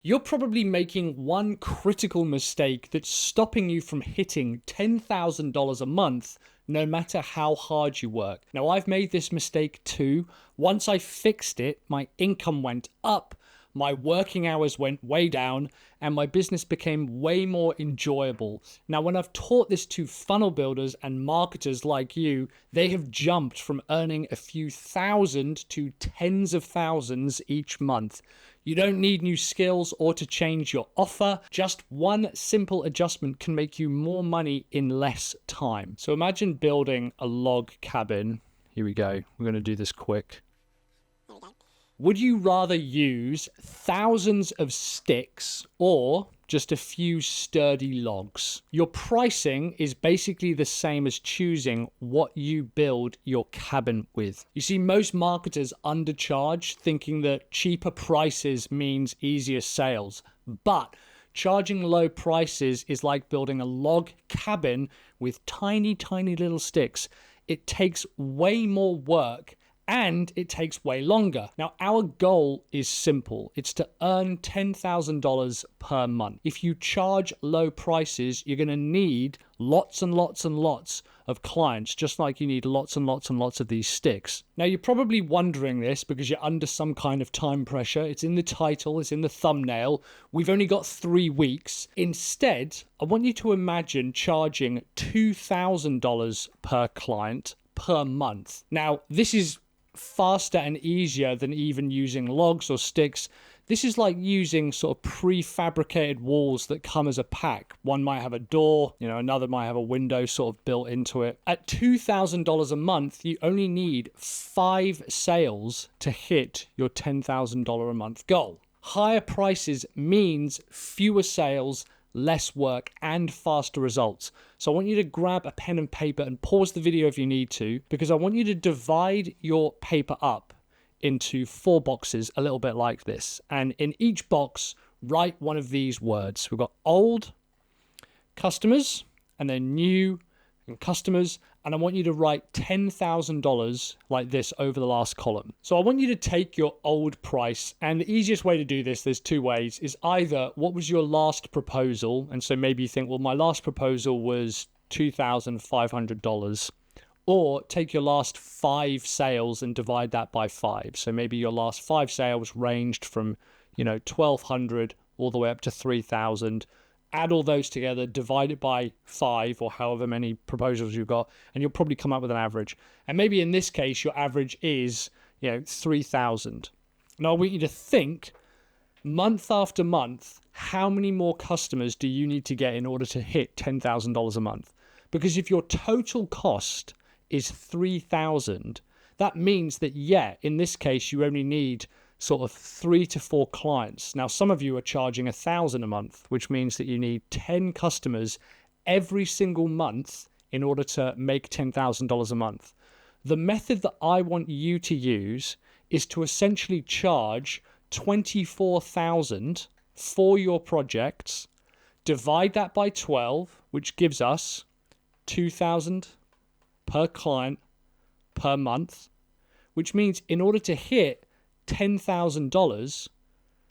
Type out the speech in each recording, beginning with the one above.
You're probably making one critical mistake that's stopping you from hitting $10,000 a month, no matter how hard you work. Now, I've made this mistake too. Once I fixed it, my income went up, my working hours went way down, and my business became way more enjoyable. Now, when I've taught this to funnel builders and marketers like you, they have jumped from earning a few thousand to tens of thousands each month. You don't need new skills or to change your offer. Just one simple adjustment can make you more money in less time. So imagine building a log cabin. Here we go. We're going to do this quick. Would you rather use thousands of sticks or just a few sturdy logs? Your pricing is basically the same as choosing what you build your cabin with. You see, most marketers undercharge, thinking that cheaper prices means easier sales. But charging low prices is like building a log cabin with tiny, tiny little sticks. It takes way more work and it takes way longer. Now, our goal is simple. It's to earn $10,000 per month. If you charge low prices, you're going to need lots and lots and lots of clients, just like you need lots and lots and lots of these sticks. Now, you're probably wondering this because you're under some kind of time pressure. It's in the title, it's in the thumbnail. We've only got 3 weeks. Instead, I want you to imagine charging $2,000 per client per month. Now, this is faster and easier than even using logs or sticks. This is like using sort of prefabricated walls that come as a pack. One might have a door, another might have a window sort of built into it. At $2,000 a month, you only need 5 sales to hit your $10,000 a month goal. Higher prices means fewer sales, less work, and faster results. So I want you to grab a pen and paper and pause the video if you need to, because I want you to divide your paper up into 4 boxes, a little bit like this. And in each box, write one of these words. We've got old, customers, and then new and customers. And I want you to write $10,000 like this over the last column. So I want you to take your old price, and the easiest way to do this, there's 2 ways, is either what was your last proposal, and so maybe you think, well, my last proposal was $2,500, or take your last 5 sales and divide that by 5. So maybe your last 5 sales ranged from, $1,200 all the way up to $3,000. Add all those together, divide it by 5 or however many proposals you've got, and you'll probably come up with an average. And maybe in this case, your average is, 3,000. Now I want you to think, month after month, how many more customers do you need to get in order to hit $10,000 a month? Because if your total cost is 3,000, that means that, in this case, you only need sort of 3 to 4 clients. Now, some of you are charging $1,000 a month, which means that you need 10 customers every single month in order to make $10,000 a month. The method that I want you to use is to essentially charge $24,000 for your projects, divide that by 12, which gives us $2,000 per client per month, which means in order to hit $10,000,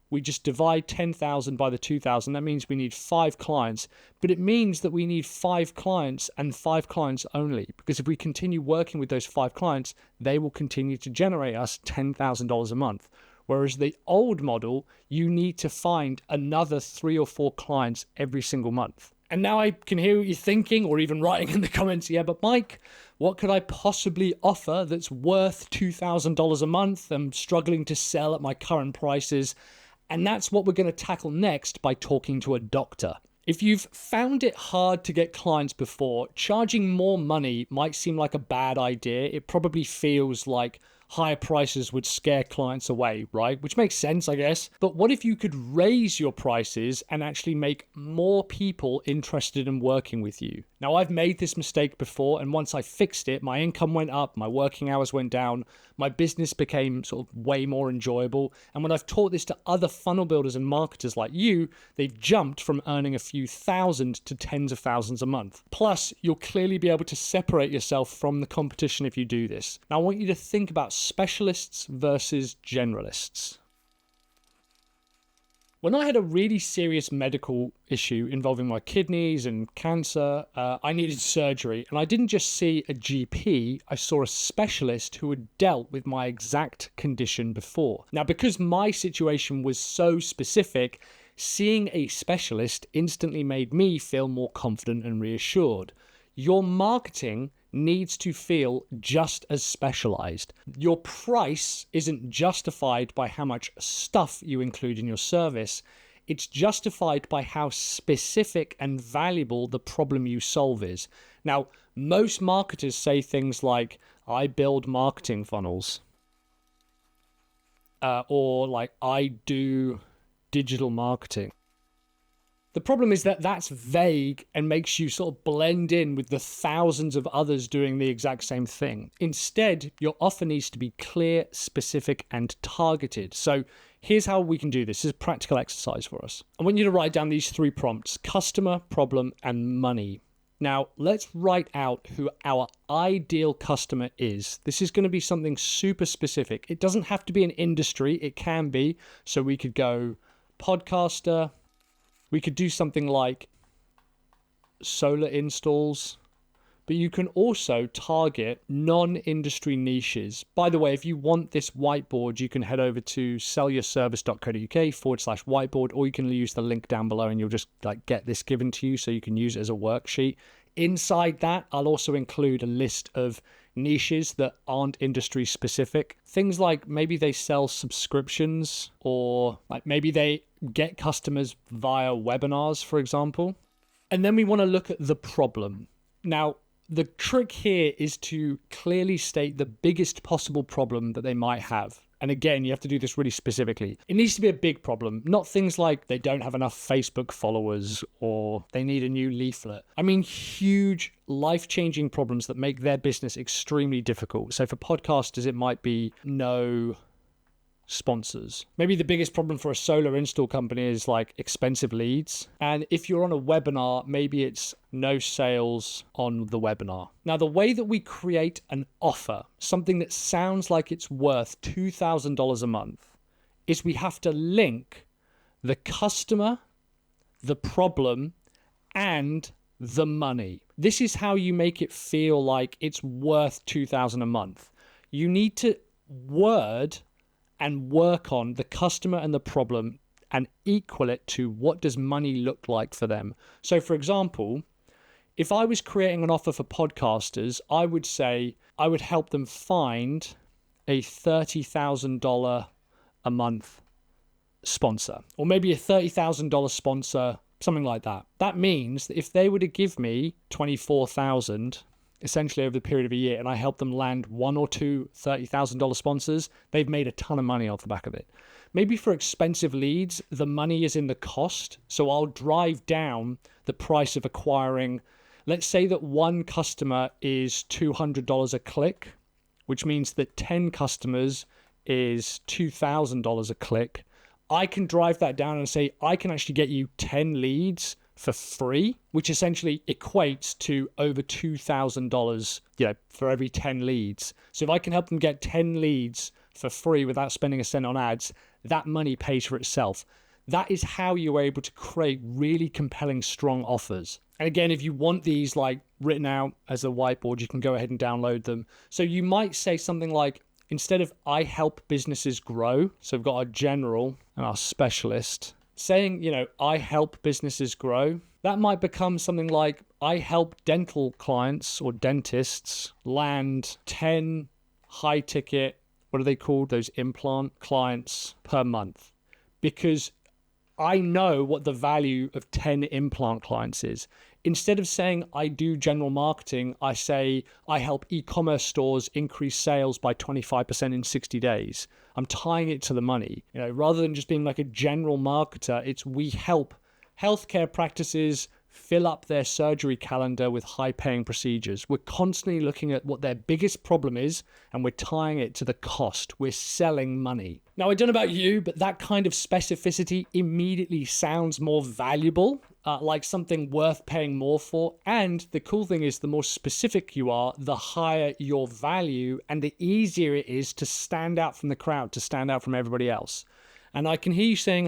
we just divide 10,000 by the 2,000. That means we need 5 clients, but it means that we need 5 clients and 5 clients only, because if we continue working with those 5 clients, they will continue to generate us $10,000 a month. Whereas the old model, you need to find another 3 or 4 clients every single month. And now I can hear what you're thinking, or even writing in the comments, but Mike, what could I possibly offer that's worth $2,000 a month? I'm struggling to sell at my current prices. And that's what we're going to tackle next by talking to a doctor. If you've found it hard to get clients before, charging more money might seem like a bad idea. It probably feels like higher prices would scare clients away, right? Which makes sense, I guess. But what if you could raise your prices and actually make more people interested in working with you? Now, I've made this mistake before, and once I fixed it, my income went up, my working hours went down, my business became sort of way more enjoyable. And when I've taught this to other funnel builders and marketers like you, they've jumped from earning a few thousand to tens of thousands a month. Plus, you'll clearly be able to separate yourself from the competition if you do this. Now, I want you to think about specialists versus generalists. When I had a really serious medical issue involving my kidneys and cancer, I needed surgery. And I didn't just see a GP, I saw a specialist who had dealt with my exact condition before. Now, because my situation was so specific, seeing a specialist instantly made me feel more confident and reassured. Your marketing needs to feel just as specialized. Your price isn't justified by how much stuff you include in your service. It's justified by how specific and valuable the problem you solve is. Now, most marketers say things like, I build marketing funnels, or like, I do digital marketing. The problem is that that's vague and makes you sort of blend in with the thousands of others doing the exact same thing. Instead, your offer needs to be clear, specific, and targeted. So here's how we can do this. This is a practical exercise for us. I want you to write down these 3 prompts: customer, problem, and money. Now, let's write out who our ideal customer is. This is going to be something super specific. It doesn't have to be an industry. It can be. So we could go podcaster. We could do something like solar installs, but you can also target non-industry niches. By the way, if you want this whiteboard, you can head over to sellyourservice.co.uk/whiteboard, or you can use the link down below and you'll just get this given to you so you can use it as a worksheet. Inside that, I'll also include a list of niches that aren't industry specific. Things like maybe they sell subscriptions, or like maybe they get customers via webinars, for example. And then we want to look at the problem. Now, the trick here is to clearly state the biggest possible problem that they might have. And again, you have to do this really specifically. It needs to be a big problem, not things like they don't have enough Facebook followers or they need a new leaflet. I mean, huge life-changing problems that make their business extremely difficult. So for podcasters, it might be no sponsors. Maybe the biggest problem for a solar install company is like expensive leads. And if you're on a webinar, maybe it's no sales on the webinar. Now, the way that we create an offer, something that sounds like it's worth $2,000 a month, is we have to link the customer, the problem, and the money. This is how you make it feel like it's worth $2,000 a month. You need to word and work on the customer and the problem and equal it to what does money look like for them. So for example, if I was creating an offer for podcasters, I would say I would help them find a $30,000 a month sponsor, or maybe a $30,000 sponsor, something like that. That means that if they were to give me $24,000 essentially over the period of a year, and I help them land 1 or 2 $30,000 sponsors, they've made a ton of money off the back of it. Maybe for expensive leads, the money is in the cost. So I'll drive down the price of acquiring. Let's say that one customer is $200 a click, which means that 10 customers is $2,000 a click. I can drive that down and say, I can actually get you 10 leads for free, which essentially equates to over $2,000, for every 10 leads. So if I can help them get 10 leads for free without spending a cent on ads, that money pays for itself. That is how you're able to create really compelling, strong offers. And again, if you want these written out as a whiteboard, you can go ahead and download them. So you might say something like, instead of I help businesses grow, so we've got our general and our specialist, saying, I help businesses grow, that might become something like, I help dental clients or dentists land 10 high ticket, what are they called? Those implant clients per month. Because I know what the value of 10 implant clients is. Instead of saying I do general marketing, I say I help e-commerce stores increase sales by 25% in 60 days. I'm tying it to the money. Rather than just being like a general marketer, it's we help healthcare practices fill up their surgery calendar with high-paying procedures. We're constantly looking at what their biggest problem is, and we're tying it to the cost. We're selling money. Now, I don't know about you, but that kind of specificity immediately sounds more valuable, like something worth paying more for. And the cool thing is, the more specific you are, the higher your value, and the easier it is to stand out from the crowd, to stand out from everybody else. And I can hear you saying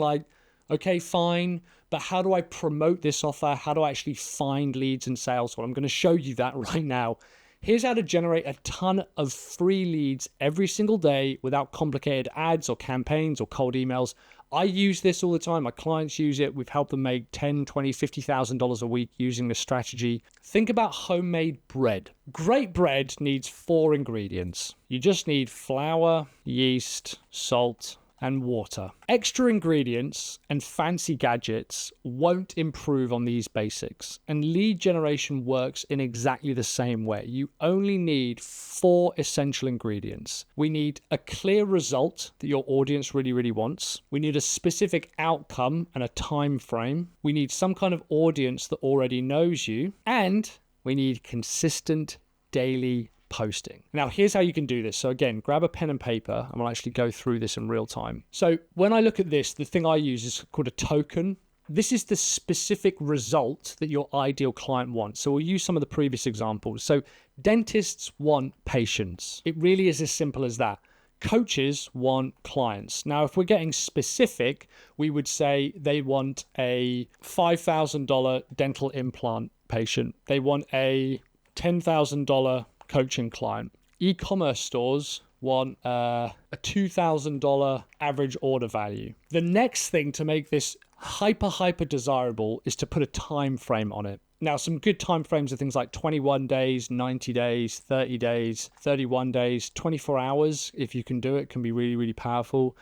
Okay, fine. But how do I promote this offer? How do I actually find leads and sales? Well, I'm going to show you that right now. Here's how to generate a ton of free leads every single day without complicated ads or campaigns or cold emails. I use this all the time. My clients use it. We've helped them make $10,000, $20,000, $50,000 a week using this strategy. Think about homemade bread. Great bread needs 4 ingredients. You just need flour, yeast, salt, and water. Extra ingredients and fancy gadgets won't improve on these basics, and lead generation works in exactly the same way. You only need 4 essential ingredients. We need a clear result that your audience really, really wants. We need a specific outcome and a time frame. We need some kind of audience that already knows you, and we need consistent daily posting. Now, here's how you can do this. So again, grab a pen and paper and we'll actually go through this in real time. So when I look at this, the thing I use is called a token. This is the specific result that your ideal client wants. So we'll use some of the previous examples. So dentists want patients. It really is as simple as that. Coaches want clients. Now, if we're getting specific, we would say they want a $5,000 dental implant patient. They want a $10,000 coaching client. E-commerce stores want a $2,000 average order value. The next thing to make this hyper desirable is to put a time frame on it. Now, some good time frames are things like 21 days, 90 days, 30 days, 31 days, 24 hours. If you can do it, can be really, really powerful.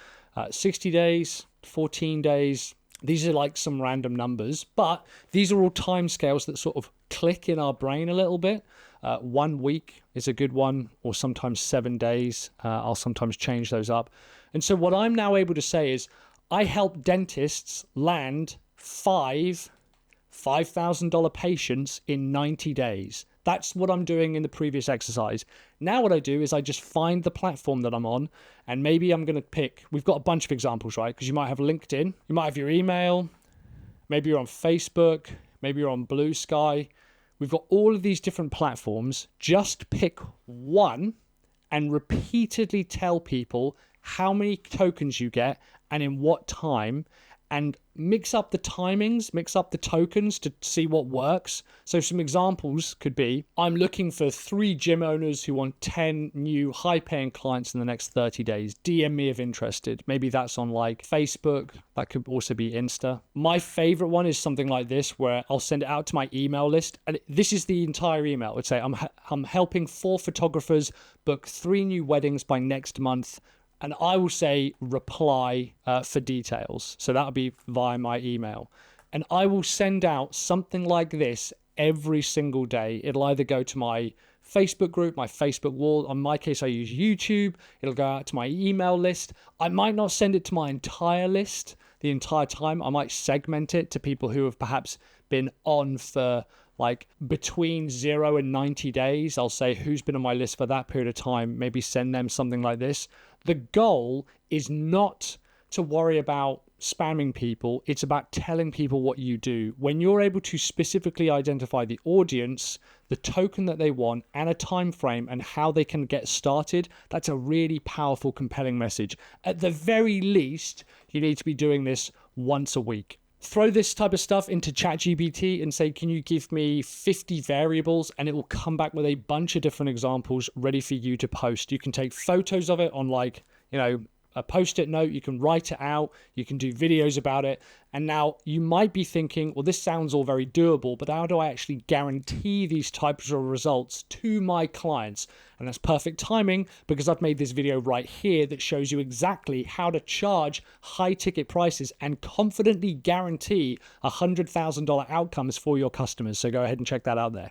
60 days, 14 days. These are like some random numbers, but these are all time scales that sort of click in our brain a little bit. 1 week is a good one, or sometimes 7 days. I'll sometimes change those up. And so what I'm now able to say is I help dentists land 5 $5,000 patients in 90 days. That's what I'm doing in the previous exercise. Now what I do is I just find the platform that I'm on, and maybe I'm going to pick, we've got a bunch of examples, right? Because you might have LinkedIn, you might have your email, maybe you're on Facebook, maybe you're on Blue Sky. We've got all of these different platforms. Just pick one and repeatedly tell people how many tokens you get and in what time, and mix up the timings, mix up the tokens to see what works. So some examples could be, I'm looking for 3 gym owners who want 10 new high-paying clients in the next 30 days. DM me if interested. Maybe that's on like Facebook. That could also be Insta. My favorite one is something like this, where I'll send it out to my email list. And this is the entire email. It'd say, I'm helping 4 photographers book 3 new weddings by next month. And I will say reply for details. So that'll be via my email. And I will send out something like this every single day. It'll either go to my Facebook group, my Facebook wall. In my case, I use YouTube. It'll go out to my email list. I might not send it to my entire list the entire time. I might segment it to people who have perhaps been on for like between 0 and 90 days. I'll say who's been on my list for that period of time, maybe send them something like this. The goal is not to worry about spamming people. It's about telling people what you do. When you're able to specifically identify the audience, the token that they want, and a time frame and how they can get started, that's a really powerful, compelling message. At the very least, you need to be doing this once a week. Throw this type of stuff into ChatGPT and say, can you give me 50 variables? And it will come back with a bunch of different examples ready for you to post. You can take photos of it on like, a Post-it note. You can write it out. You can do videos about it. And now you might be thinking, well, this sounds all very doable, but how do I actually guarantee these types of results to my clients? And that's perfect timing, because I've made this video right here that shows you exactly how to charge high ticket prices and confidently guarantee $100,000 outcomes for your customers. So go ahead and check that out there.